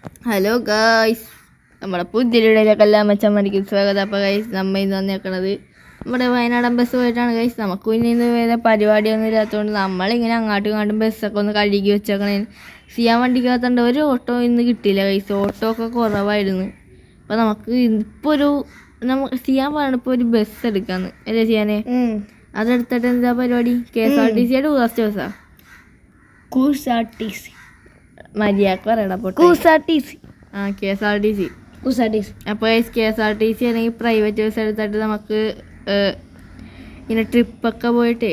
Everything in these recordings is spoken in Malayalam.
ഹലോ ഗായ്സ്, നമ്മുടെ പുതിയൊരുടെയൊക്കെ മച്ചന്മാർക്ക് സ്വാഗതം. അപ്പോൾ ഗൈസ് നമ്മൾ ഇന്ന് വന്നേക്കണത് നമ്മുടെ വയനാടൻ ബസ് പോയിട്ടാണ് ഗൈസ്. നമുക്ക് പിന്നെ ഇന്ന് വേറെ പരിപാടിയൊന്നും ഇല്ലാത്തതുകൊണ്ട് നമ്മളിങ്ങനെ അങ്ങോട്ടും ഇങ്ങോട്ടും ബസ്സൊക്കെ ഒന്ന് കഴുകി വെച്ചേക്കണേ. ചെയ്യാൻ വണ്ടിക്കകത്തുണ്ട്. ഒരു ഓട്ടോ ഇന്ന് കിട്ടിയില്ല ഗൈസ്, ഓട്ടോ ഒക്കെ കുറവായിരുന്നു. അപ്പോൾ നമുക്ക് ഇപ്പോൾ നമുക്ക് ചെയ്യാൻ പറയണം ഇപ്പോൾ ഒരു ബസ് എടുക്കാന്ന് അല്ലേ ചെയ്യാനേ. അതെടുത്തിട്ട് എന്താ പരിപാടി? KSRTC ടൂറിസ്റ്റ് ബസ്സാ? മര്യാദക്ക് പറയണം. KSRTC. അപ്പോൾ KSRTC ആണെങ്കിൽ പ്രൈവറ്റ് ബസ് എടുത്തിട്ട് നമുക്ക് ഇങ്ങനെ ട്രിപ്പൊക്കെ പോയിട്ടേ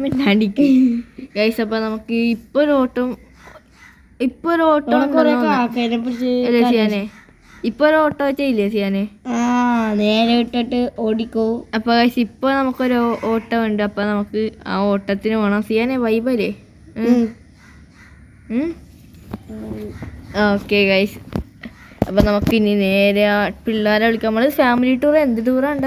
മിണ്ടാണ്ടിക്ക് ഗൈസ്. അപ്പോൾ നമുക്ക് ഇപ്പോൾ ഒരു ഓട്ടോ ചെയ്യാനേ, ഇപ്പൊ ഒരു ഓട്ടോ ചെയ്യില്ലേ ചെയ്യാനേ, നേരെ വിട്ടിട്ട് ഓടിക്കോ. അപ്പൊ ഗൈസ് ഇപ്പൊ നമുക്കൊരു ഓട്ടം ഉണ്ട്. അപ്പൊ നമുക്ക് ആ ഓട്ടത്തിന് പോണം. ചെയ്യാനേ വൈബല്ലേ? ഓക്കെ ഗൈസ്, അപ്പൊ നമുക്ക് ഇനി നേരെ പിള്ളേരെ വിളിക്കാം. നമ്മള് ഫാമിലി ടൂർ എന്ത് ടൂറാണ്ട?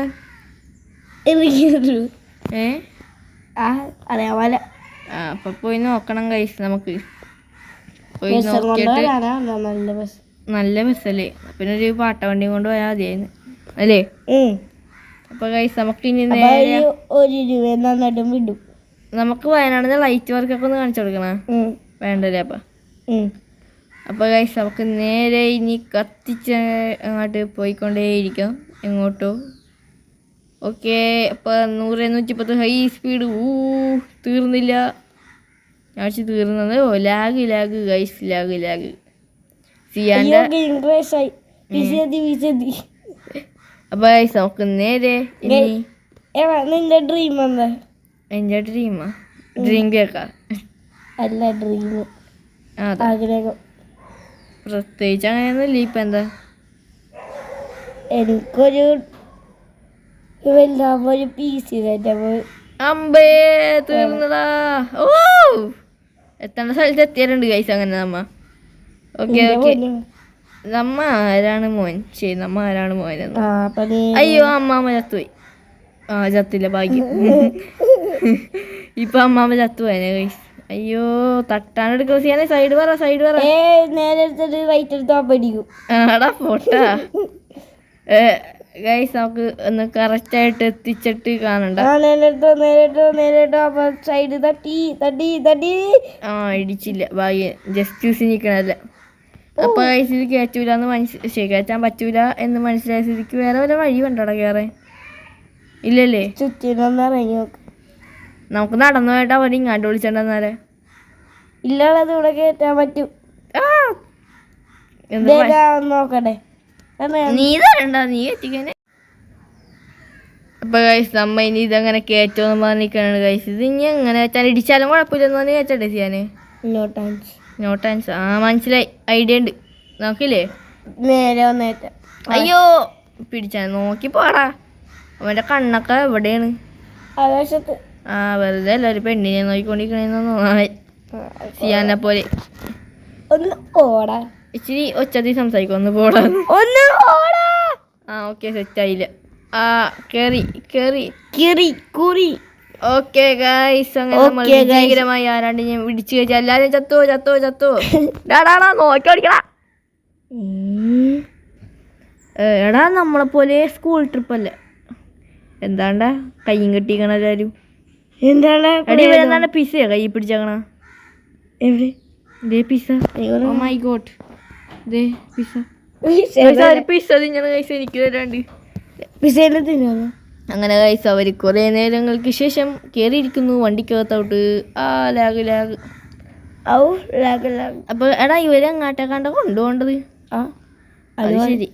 അപ്പൊ പോയി നോക്കണം ഗൈസ്. നമുക്ക് പോയി നോക്കിയിട്ട് നല്ല ബസ്സല്ലേ, പിന്നെ ഒരു പാട്ടവണ്ടിയും കൊണ്ട് പോയാൽ മതിയായിരുന്നു അല്ലേ? അപ്പൊ ഗൈസ് നമുക്ക് ഇനി നേരെ നമുക്ക് വയനാടിന്റെ ലൈറ്റ് വർക്കൊക്കെ ഒന്ന് കാണിച്ചു കൊടുക്കണ വേണ്ടല്ലേ? അപ്പൊ ഗൈസ് നമുക്ക് നേരെ ഇനി കത്തിച്ച് അങ്ങോട്ട് പോയിക്കൊണ്ടേയിരിക്കാം എങ്ങോട്ടോ. ഓക്കെ, അപ്പൊ 100-110 ഹൈ സ്പീഡ്. തീർന്നില്ല, ഞാൻ തീർന്നത്. Lag guys, lag. അപ്പൊ ഗൈസ് നമുക്ക് നേരെ നിന്റെ ഡ്രീം എന്താ? എന്റെ ഡ്രീം കേക്കാ അല്ല, ഡ്രീം ആഗ്രഹം പ്രത്യേകിച്ച് അങ്ങനെയൊന്നുമില്ല. ഇപ്പൊ എന്താ? എനിക്കൊരു ഒരു PC അമ്പേ തീർന്നതാ. എത്തേണ്ട സ്ഥലത്ത് എത്തിയിട്ടുണ്ട് ഗൈസ്. അങ്ങനെ നമ്മ ഓക്കെ നമ്മ ആരാണ് മോൻ? ശരി, നമ്മ ആരാണ് മോനെന്ന്. അയ്യോ, അമ്മാമ്മ ചത്തുപോയി. ചത്തില്ല, ഭാഗ്യം. ഇപ്പൊ അമ്മാമ്മ ചത്തുപോയനെ ഗൈസ്. അയ്യോ, തട്ടാനെടുക്കുക ചെയ്യാനേ. സൈഡ് പറ നേരെ എടുത്തിട്ട് റൈറ്റ് എടുത്താ പഠിക്കും. ആടാ പോട്ടാ ഗൈസ്. നമുക്ക് ഒന്ന് കറക്റ്റായിട്ട് എത്തിച്ചിട്ട് കാണണ്ട. ഇടിച്ചില്ല, ഭാഗ്യം. ജസ്റ്റ് നിൽക്കണല്ല. അപ്പൊ ഗൈസ് ഇത് കയറ്റൂലെന്ന് കയറ്റാൻ പറ്റൂല എന്ന് മനസ്സിലായ സ്ഥിതിക്ക് വേറെ വല്ല വഴി വേണ്ടോടാ കയറേ? ഇല്ലല്ലേ? നമുക്ക് നടന്നു പോയിട്ട് അവർ ഇങ്ങാണ്ട് വിളിച്ചിട്ടുണ്ടെന്നാലേ ഇല്ലാതെ ഇവിടെ കയറ്റാൻ പറ്റും. നോക്കട്ടെ, നീ തരണ്ട, നീ കയറ്റിക്കനെ. അപ്പൊ ഗൈസ് നമ്മ ഇനി ഇതങ്ങനെ കയറ്റുമെന്ന് പറഞ്ഞിരിക്കാണ് ഗൈസ്. ഇത് ഇനി എങ്ങനെ വെച്ചാൽ ഇടിച്ചാലും കുഴപ്പമില്ലെന്ന് പറഞ്ഞ് കയറ്റട്ടെ ചെയ്യാന്. നോ ടാൻസ്. മനസ്സിലായി, ഐഡിയ ഉണ്ട്. നോക്കില്ലേ? നേരെ വന്നേറ്റ. അയ്യോ, പിടിച്ചാ നോക്കി പോടാ. അവന്റെ കണ്ണൊക്കെ എവിടെയാണ്? ആകാശത്ത്. വെറുതെ എല്ലാവരും പെണ്ണിനെ നോക്കിക്കൊണ്ടിരിക്കണേന്ന് ചെയ്യാനെ പോലെ. ഒന്ന് ഓടാ, ഇച്ചിരി ഒച്ചതി സംസാരിക്കും. ഒന്ന് പോടാ, ഒന്ന് ഓടാ. ഓക്കെ, സെറ്റായില്ല. കേറി. ഓക്കെ ഗൈസ്, അങ്ങനെ നമ്മൾ വിജയകരമായി ആരാണ്ട് ഞാൻ ഇടിച്ചു കഴിച്ചാൽ എല്ലാരും ചത്തോ. ഡാടാ നോക്കിയോടിക്കടാ. എടാ, നമ്മളെ പോലെ സ്കൂൾ ട്രിപ്പ് അല്ല. എന്താണ്ടാ കയ്യും കെട്ടിക്കണ എല്ലാരും? എന്താണ് പിസയാ കൈ പിടിച്ചേക്കണ? Pizza. Oh my god, pizza തിന്നണ കൈസ്. എനിക്ക് തരാണ്ട് അങ്ങനെ കൈസ്. അവർ കുറെ നേരങ്ങൾക്ക് ശേഷം കയറിയിരിക്കുന്നു വണ്ടിക്കകത്തോട്ട്. ലാഗ്. അപ്പൊ എടാ, ഇവരെങ്ങാട്ടെ കണ്ട കൊണ്ടുപോകേണ്ടത്? അത് ശരി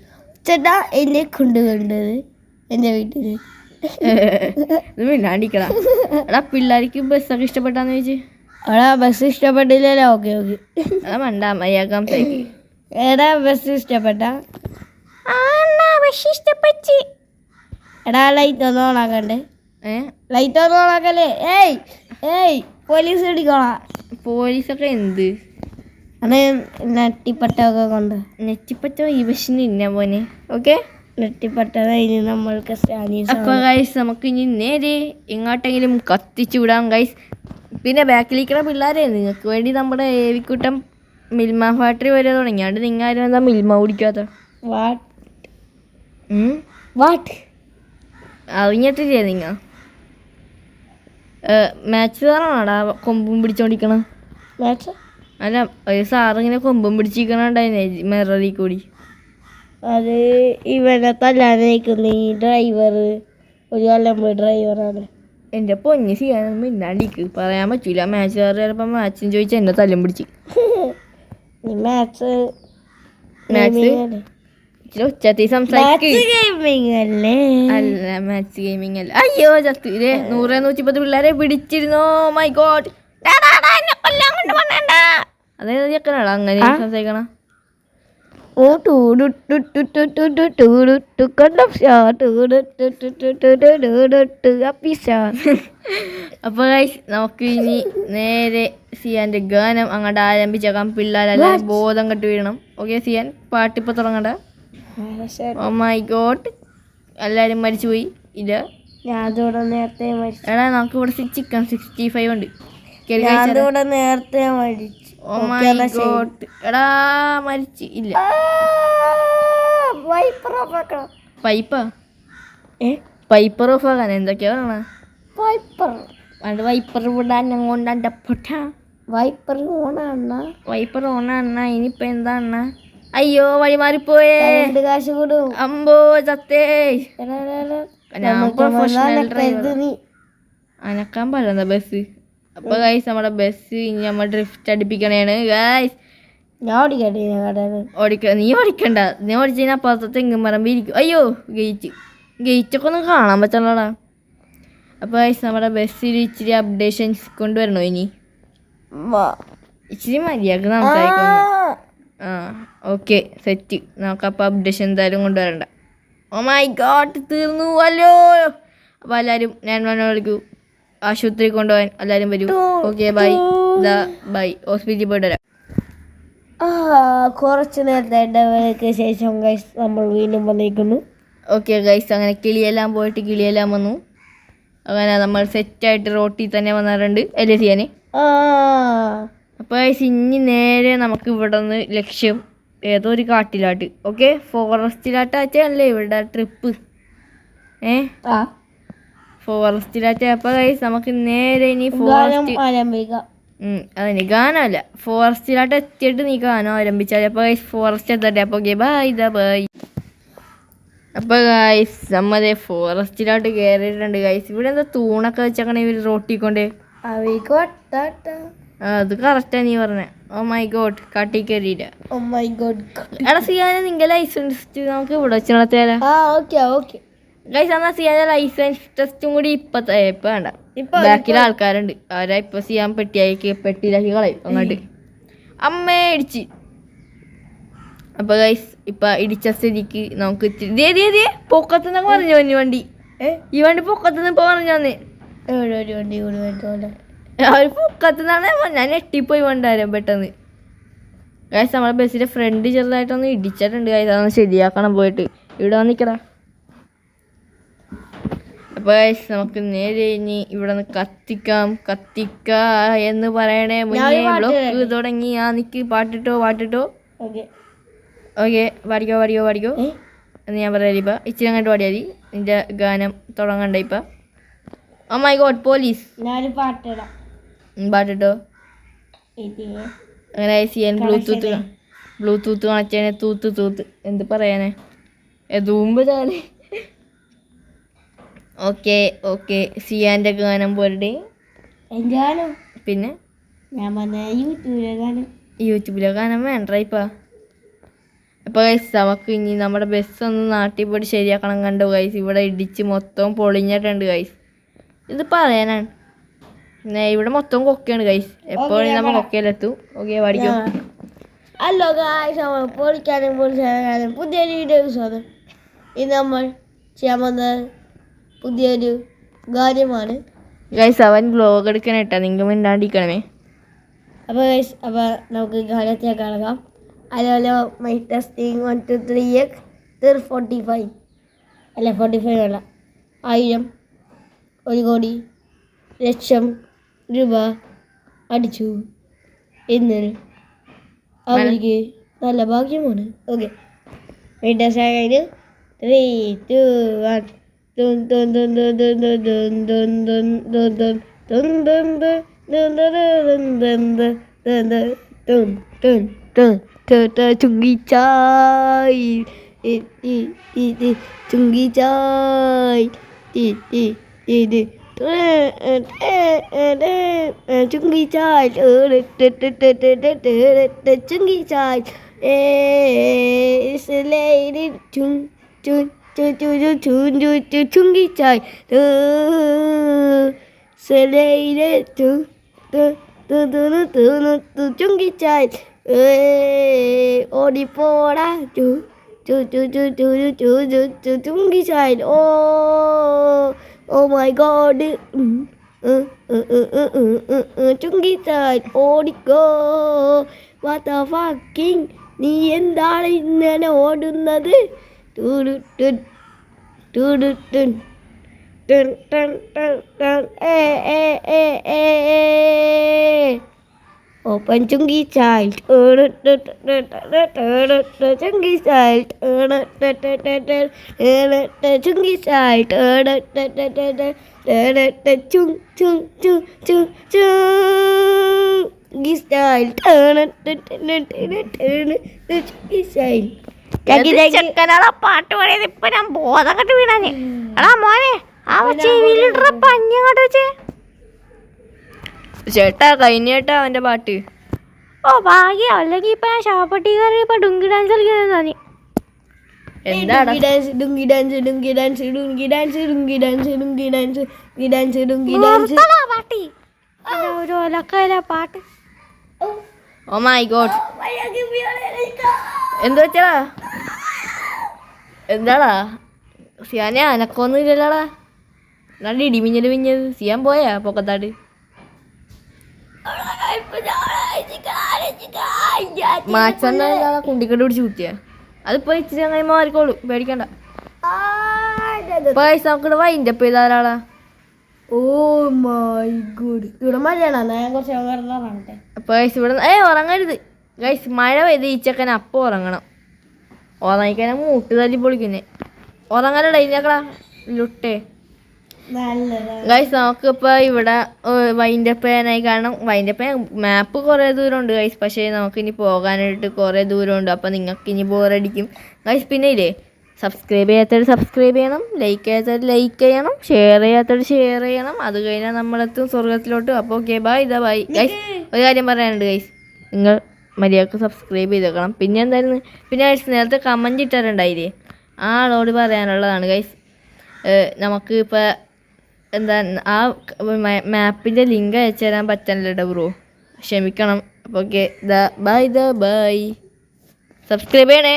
ചേട്ടാ, എന്നെ കൊണ്ടുപോകേണ്ടത് എന്റെ വീട്ടില്. ഇത് മിണ്ടാണ്ടിക്കടാ. എടാ, പിള്ളേർക്ക് ബസ്സൊക്കെ ഇഷ്ടപ്പെട്ടാന്ന് ചോദിച്ചു. ബസ് ഇഷ്ടപ്പെട്ടില്ലല്ലോ. ഓക്കെ മണ്ടാ മയ്യാക്കാൻ പേക്ക്. എടാ, ബസ് ഇഷ്ടപ്പെട്ട? എടാ, ലൈറ്റ് ഒന്ന് ഓണാക്കണ്ടേ? ലൈറ്റ് ഒന്ന് ഓണാക്കല്ലേ? പോലീസ് പിടിക്കോളാം. പോലീസൊക്കെ എന്ത്? അത് നെറ്റിപ്പട്ടൊക്കെ കൊണ്ട്. നെറ്റിപ്പറ്റ ഈ ബസ്സിന് ഇന്ന പോനെ. ഓക്കെ, നെറ്റിപ്പട്ട കഴിഞ്ഞ് നമ്മൾക്ക്. അപ്പൊ ഗൈസ് നമുക്ക് ഇനി നേരെ എങ്ങോട്ടെങ്കിലും കത്തിച്ചു വിടാം ഗൈസ്. പിന്നെ ബാക്കിലിരിക്കുന്ന പിള്ളേരെ നിങ്ങൾക്ക് വേണ്ടി നമ്മുടെ ഏവിക്കുട്ടം മിൽമ ഫാക്ടറി വരെ തുടങ്ങിയാണ്ട് നിങ്ങൾ ആരും എന്താ മിൽമ കുടിക്കാത്ത അറിഞ്ഞിട്ടില്ലേ നിങ്ങൾ മാച്ച് സാറാണോടാ കൊമ്പും പിടിച്ചോണ്ടിരിക്കണം അല്ല ഒരു സാറിങ്ങനെ കൊമ്പും പിടിച്ചിരിക്കണുണ്ടായിരുന്നേ മെററിൽ കൂടി അത് ഇവനെ തല്ലാനേക്കുന്ന ഈ ഡ്രൈവർ ഒരു കൊല്ലം പോയി ഡ്രൈവറാണ്. എൻ്റെ പൊന്നി ചെയ്യാനൊന്നും ഇല്ലാണ്ടിക്ക് പറയാൻ പറ്റൂല. മാച്ച് സാറ് ചിലപ്പോൾ മാച്ചും ചോദിച്ചാൽ എന്നെ തല്ലും പിടിച്ച് മാത്സ് ഇച്ചിരി ഉച്ചത്തിൽ സംസാരിക്കും അല്ല മാത്സ് ഗെയിമിങ് അല്ല. അയ്യോ ചത്തു 100-110 പിള്ളേരെ പിടിച്ചിരുന്നോ മൈ ഗോഡ്. അതായത് ചെക്കനാടാ അങ്ങനെ സംസാരിക്കണ അപ്പൊ നമുക്ക് ഇനി നേരെ സിയാന്റെ ഗാനം അങ്ങോട്ട് ആരംഭിച്ചേക്കാം. പിള്ളേരെല്ലാം ബോധം കെട്ട് വീഴണം. ഓക്കെ സിയാൻ പാട്ടിപ്പോ തുടങ്ങണ്ട. ഓ മൈ ഗോഡ് എല്ലാരും മരിച്ചുപോയി. ഇല്ല നേരത്തെ എടാ നമുക്ക് ഇവിടെ ചിക്കൻ 65 ഉണ്ട്. നേരത്തെ മരിച്ചു. ഓ മൈ ഗോഡ് എടാ മരിച്ച് ഇല്ല. പൈപ്പർ ഓഫ് ആക്കാൻ എന്തൊക്കെയാ പറയണ വൈപ്പർ വിടാൻ കൊണ്ടാ പൊട്ട വൈപ്പർ ഓണ ഇനിയിപ്പോ എന്താ അണ്ണ. അയ്യോ വഴി മാറിപ്പോയേ കാശ് കൊടും അമ്പോ ചത്തേ. ഞാൻ പ്രൊഫഷണൽ ഡ്രൈവർ അനക്കാൻ പറയുന്ന ബസ്. അപ്പൊ ഗൈസ് നമ്മുടെ ബസ് ഇനി നമ്മൾ ഡ്രിഫ്റ്റ് അടിപ്പിക്കണേണ് ഗൈസ്. നീ ഓടിക്കണ്ട. നീ ഓടിച്ചു കഴിഞ്ഞാൽ അപ്പുറത്തെ തെങ്ങും പറമ്പ് ഇരിക്കും. അയ്യോ ഗേറ്റൊക്കെ ഒന്നും കാണാൻ പറ്റണോടാ. അപ്പോൾ ഗൈസ് നമ്മുടെ ബസ്സിൽ ഇച്ചിരി അപ്ഡേഷൻസ് കൊണ്ടുവരണോ ഇനി ഇച്ചിരി മര്യാദക്ക് സംസാരിക്കുന്നു. ആ ഓക്കെ സെറ്റ്. നമുക്കപ്പോൾ അപ്ഡേഷൻ എന്തായാലും കൊണ്ടുവരണ്ട. ഓ മൈ ഗോഡ് തീർന്നു അല്ലോ. അപ്പോൾ എല്ലാവരും ഞാൻ വിളിക്കൂ ആശുപത്രി കൊണ്ടുപോകാൻ എല്ലാവരും വരൂ. ഓക്കെ ബൈ ബൈ ഹോസ്പിറ്റലിൽ പോയിട്ട് വരാം. കുറച്ച് നേരത്തെ ഇടവേളയ്ക്ക് ശേഷം ഗൈസ് നമ്മൾ വീണ്ടും വന്നിരിക്കുന്നു. ഓക്കെ ഗൈസ് അങ്ങനെ കിളിയെല്ലാം പോയിട്ട് കിളിയെല്ലാം വന്നു. അങ്ങനെ നമ്മൾ സെറ്റായിട്ട് റോട്ടിൽ തന്നെ വന്നിട്ടുണ്ട് അല്ലേ ചെയ്യാന്. അപ്പോൾ ഗൈസ് ഇനി നേരെ നമുക്ക് ഇവിടെ നിന്ന് ലക്ഷ്യം ഏതോ ഒരു കാട്ടിലാട്ട്. ഓക്കെ ഫോറസ്റ്റിലാട്ടല്ലേ ഇവിടെ ട്രിപ്പ്. ഫോറസ്റ്റിലാറ്റ്. അപ്പോൾ ഗൈസ് നമുക്ക് നേരെ ഇനി ഫോറസ്റ്റ് അതിന് ഗാനമല്ല ഫോറസ്റ്റിലാട്ട് എത്തിയിട്ട് നീ ഗാനം ആരംഭിച്ചാൽ. അപ്പോൾ ഗൈസ് ഫോറസ്റ്റ് എത്തട്ടെ. അപ്പോൾ ഓക്കെ ബൈ ബൈ. അപ്പോൾ ഗൈസ് നമ്മതേ ഫോറസ്റ്റിലോട്ട് കയറിയിട്ടുണ്ട് ഗൈസ്. ഇവിടെ എന്താ തൂണൊക്കെ വെച്ചേക്കണേ ഇവർ റോട്ടിക്കൊണ്ട്. അത് കറക്റ്റാ നീ പറഞ്ഞേ. ഓ മൈ ഗോഡ് കാട്ടി കയറിയില്ല. ഓ മൈ ഗോഡ് എടാ സിയാനെ നിന്റെ ലൈസൻസ് നമുക്ക് ഇവിടെ വെച്ച് നടത്തിയാലോ. ഓക്കെ ഗൈസ് എന്നാൽ സിയാന്റെ ലൈസൻസ് ടെസ്റ്റും കൂടി ഇപ്പൊ വേണ്ട. ബാക്കിലെ ആൾക്കാരുണ്ട് അവരാ ഇപ്പൊ സിയാൻ പെട്ടിയിലാക്കി കളയും അങ്ങോട്ട്. അമ്മേ ഇടിച്ച്. അപ്പൊ ഗൈസ് ഇപ്പൊ ഇടിച്ച സ്ഥിതിക്ക് നമുക്ക് പൊക്കത്തുനിന്നൊക്കെ പറഞ്ഞു വണ്ടി. ഈ വണ്ടി പൊക്കത്തുനിന്ന് ഇപ്പൊ പറഞ്ഞു അവർ പൊക്കത്തുനിന്നാണ്. ഞാൻ എട്ടിപ്പോയി വണ്ടാരം പെട്ടെന്ന്. ഗൈസ് നമ്മളെ ബസ്സിന്റെ ഫ്രണ്ട് ചെറുതായിട്ടൊന്ന് ഇടിച്ചിട്ടുണ്ട് ഗൈസ്. അതൊന്ന് ശരിയാക്കണം പോയിട്ട്. ഇവിടെ വന്നിക്കടാ. അപ്പൊ ഗൈസ് നമുക്ക് നേരെ ഇനി ഇവിടെ നിന്ന് കത്തിക്ക എന്ന് പറയണേ മുന്നേ ബ്ലോക്ക് തുടങ്ങി. നിക്ക് പാട്ടിട്ടോ ഓക്കെ പാടിക്കോ എന്ന് ഞാൻ പറയാം. ഇപ്പം ഇച്ചിരി അങ്ങോട്ട് പാടിയാൽ മതി. നിന്റെ ഗാനം തുടങ്ങണ്ട ഇപ്പം. ഓ മൈ ഗോഡ് പോലീസ് പാട്ടിട്ടോ. അങ്ങനെ സിയൻ ബ്ലൂടൂത്ത് കണക്ട് തൂത്ത് എന്ത് പറയാനേ തൂമ്പ് ചാല്. ഓക്കെ സിയാന്റെ ഗാനം പോരുടെ പിന്നെ യൂട്യൂബിലെ ഗാനം വേണ്ട ഇപ്പാ. അപ്പോൾ ഗൈസ് നമുക്ക് ഇനി നമ്മുടെ ബസ്സൊന്ന് നാട്ടിൽ പോയിട്ട് ശരിയാക്കണം. കണ്ടു ഗൈസ് ഇവിടെ ഇടിച്ച് മൊത്തം പൊളിഞ്ഞിട്ടുണ്ട് ഗൈസ്. ഇത് പറയാനാണ്. ഇവിടെ മൊത്തം കൊക്കയാണ് ഗൈസ്. എപ്പോഴും നമ്മൾ കൊക്കയിലെത്തും. ഓക്കെ പഠിക്കോ. ഹലോ ഗൈസ് പൊളിക്കാനും പുതിയൊരു വീഡിയോസ് ഇത് നമ്മൾ ചെയ്യാൻ പോകുന്നത് പുതിയൊരു കാര്യമാണ് ഗൈസ്. അവൻ വ്ലോഗ് എടുക്കാനായിട്ടാ നിങ്ങൾ മിണ്ടാണ്ടിരിക്കണമേ. അപ്പോൾ ഗൈസ് അപ്പോൾ നമുക്ക് ഗാനത്തെ കാണാം. ഹലോ മൈ ടെസ്റ്റിംഗ് 1 2 3 45 അല്ല 45 അല്ല 1000 1 കോടി ലക്ഷം രൂപ അടിച്ചു എന്ന് അവർക്ക് നല്ല ഭാഗ്യമാണ്. ഓക്കെ, വീട്ടിൽ 3, 2, 1. Dun dun dun dun dun dun dun dun dun dun dun dun dun dun dun dun dun dun dun chungi chai chungi chai chungi chai chungi chai it's a lady chung chung chungi chai selede chungi chai odi poda chungi chai oh my god chungi chai ഓടിക്കോ what the fucking നീ എന്താണ് ഇങ്ങനെ ഓടുന്നത് open chungi child chungi child chungi child chung chung chung chung chungi child chungi child ചെക്കനാളെ പാട്ട് പാടിയത് ഇപ്പൊ ഞാൻ ബോധം കെട്ട് വീണാന്. എടാ മോനെ ആ ചെവിയിലിട പഞ്ഞങ്ങോട്ട് വെച്ചേ ചേട്ടാ കഴിഞ്ഞേട്ടാ അവന്റെ പാട്ട്. ഓ ഭാഗ്യ അല്ലെങ്കിൽ ഇപ്പൊ ഞാൻ ഷാപ്പട്ടി കയറി ഇപ്പൊ ഡുങ്കി ഡാൻസ് കളിക്കുന്ന എന്താടാ Dunki dance Dunki dance Dunki dance Dunki dance Dunki dance Dunki dance Dunki dance പാട്ടി ഒരു ഒലക്കല പാട്ട്. ഓ മൈ ഗോഡ് എന്ത് വെച്ചാ എന്താടാ സിയാനെ അനക്കൊന്നും ഇല്ലല്ലോടാ. നല്ല ഇടിമിഞ്ഞല് മിഞ്ഞത് സിയാൻ പോയാ പൊക്കത്താട് മാച്ചെന്നാ കുണ്ടിക്കട്ട് പിടിച്ച് കുത്തിയ അതിപ്പോ ഇച്ചിരി അങ്ങനെ മാറിക്കോളൂ, പേടിക്കണ്ട. പൈസ നമുക്കിവിടെ വൈൻഡപ്പ് ചെയ്താലാളാ. ഓ മൈ ഗോഡ് ഇവിടെ മഴയാണോ? ഞാൻ കുറച്ച് ഉറങ്ങട്ടെ. പൈസ ഇവിടെ ഉറങ്ങരുത് ഗൈസ്, മഴ പെയ്ത് ഈ ചെക്കൻ അപ്പം ഉറങ്ങണം. ഉറങ്ങിക്കാനെ മൂട്ട് തല്ലി പൊളിക്കുന്നേ. ഉറങ്ങാനടാ ഇതിനേക്കടാ ലുട്ടേ ഗൈസ്. നമുക്കിപ്പോൾ ഇവിടെ വൈൻഡപ്പ് ചെയ്യാനായി, കാരണം വൈൻഡപ്പ് ചെയ്യാൻ മാപ്പ് കുറേ ദൂരമുണ്ട് ഗൈസ്. പക്ഷേ നമുക്ക് ഇനി പോകാനായിട്ട് കുറേ ദൂരമുണ്ട്. അപ്പോൾ നിങ്ങൾക്ക് ഇനി ബോറടിക്കും ഗൈസ്. പിന്നെ ഇല്ലേ, സബ്സ്ക്രൈബ് ചെയ്യാത്തവർ സബ്സ്ക്രൈബ് ചെയ്യണം, ലൈക്ക് ചെയ്യാത്തവർ ലൈക്ക് ചെയ്യണം, ഷെയർ ചെയ്യാത്തവർ ഷെയർ ചെയ്യണം. അത് കഴിഞ്ഞാൽ നമ്മളെത്തും സ്വർഗത്തിലോട്ട്. അപ്പോൾ ഓക്കെ ബൈ. ഇതാ ബൈ ഗൈസ്. ഒരു കാര്യം പറയാനുണ്ട് ഗൈസ്, നിങ്ങൾ മര്യാദക്ക് സബ്സ്ക്രൈബ് ചെയ്തേക്കണം. പിന്നെ എന്തായിരുന്നു, പിന്നെ ഗൈസ് നേരത്തെ കമൻറ്റ് ഇട്ടിട്ടുണ്ടായില്ലേ, ആ ആളോട് പറയാനുള്ളതാണ് ഗൈസ്. നമുക്ക് ഇപ്പോൾ എന്താ ആ മാപ്പിൻ്റെ ലിങ്ക് അയച്ചു തരാൻ പറ്റാനില്ലട്ടോ ബ്രോ, ക്ഷമിക്കണം. അപ്പോൾ ഓക്കെ ബൈ. സബ്സ്ക്രൈബ് ചെയ്യണേ.